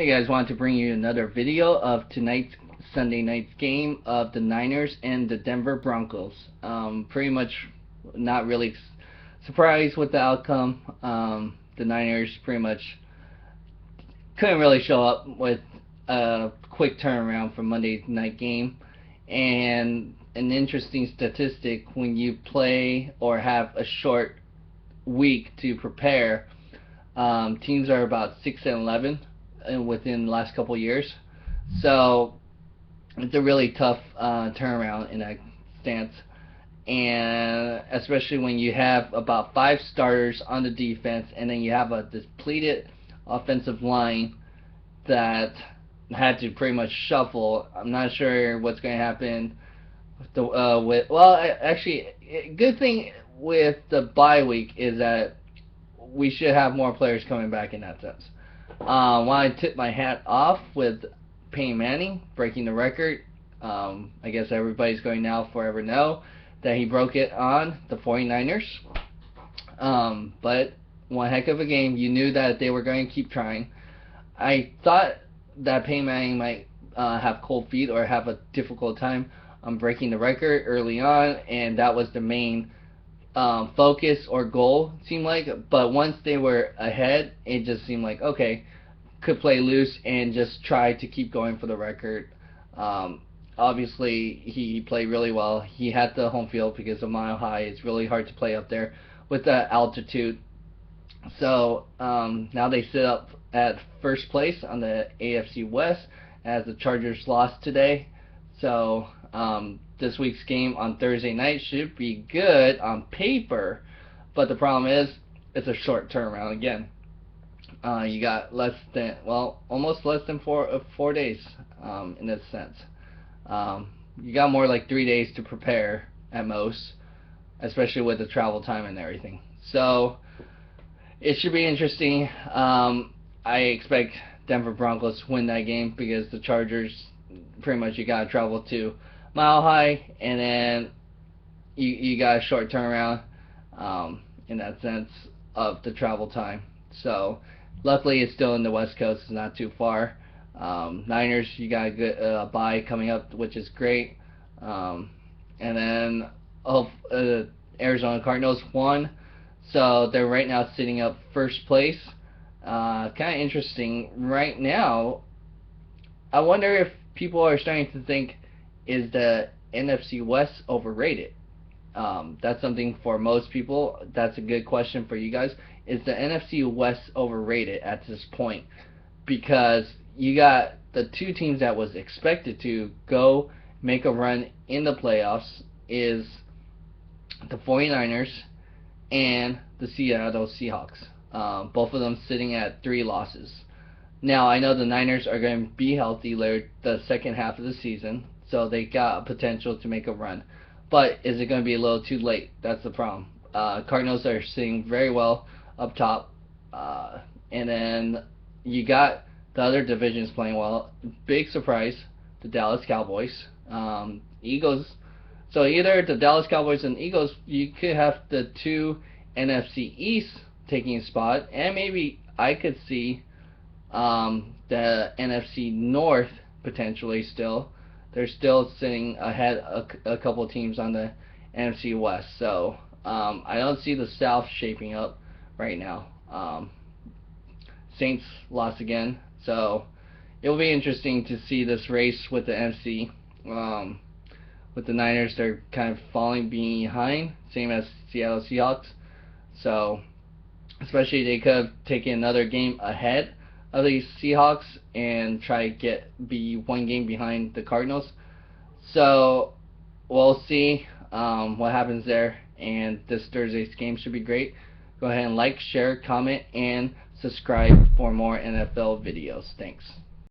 Hey guys, wanted to bring you another video of tonight's Sunday night's game of the Niners and the Denver Broncos. Pretty much not really surprised with the outcome. The Niners pretty much couldn't really show up with a quick turnaround from Monday night game. And an interesting statistic, when you play or have a short week to prepare, teams are about 6-11 within the last couple of years. So it's a really tough turnaround in that stance, and especially when you have about 5 starters on the defense and then you have a depleted offensive line that had to pretty much shuffle. I'm not sure what's going to happen with actually, good thing with the bye week is that we should have more players coming back in that sense. Want to tip my hat off with Peyton Manning breaking the record. I guess everybody's going now forever know that he broke it on the 49ers. But one heck of a game. You knew that they were going to keep trying. I thought that Peyton Manning might have cold feet or have a difficult time breaking the record early on, and that was the main focus or goal, seemed like. But once they were ahead, it just seemed like, okay, could play loose and just try to keep going for the record. Obviously he played really well. He had the home field because of Mile High. It's really hard to play up there with the altitude. So now they sit up at first place on the AFC West as the Chargers lost today. So this week's game on Thursday night should be good on paper, but the problem is it's a short turnaround again. You got almost less than four days in this sense. You got more like 3 days to prepare at most, especially with the travel time and everything. So it should be interesting. I expect Denver Broncos to win that game because the Chargers, pretty much you got to travel to Mile High, and then you got a short turnaround in that sense of the travel time. So luckily it's still in the West Coast, it's not too far. Niners, you got a good bye coming up, which is great. And then Arizona Cardinals won, so they're right now sitting up first place. Kind of interesting right now. I wonder if people are starting to think, is the NFC West overrated? That's something for most people. That's a good question for you guys. Is the NFC West overrated at this point? Because you got the two teams that was expected to go make a run in the playoffs is the 49ers and the Seattle Seahawks. Both of them sitting at 3 losses. Now, I know the Niners are going to be healthy later the second half of the season, so they got potential to make a run. But is it going to be a little too late? That's the problem. Cardinals are sitting very well up top. And then you got the other divisions playing well. Big surprise, the Dallas Cowboys. Eagles. So either the Dallas Cowboys and Eagles, you could have the 2 NFC East taking a spot, and maybe I could see the NFC North potentially still. They're still sitting ahead a couple of teams on the NFC West. So I don't see the South shaping up right now. Saints lost again, so it'll be interesting to see this race with the NFC. With the Niners, they're kind of falling behind, same as Seattle Seahawks. So especially they could have taken another game ahead of the Seahawks and try to be 1 game behind the Cardinals. So we'll see what happens there, and this Thursday's game should be great. Go ahead and like, share, comment, and subscribe for more NFL videos. Thanks.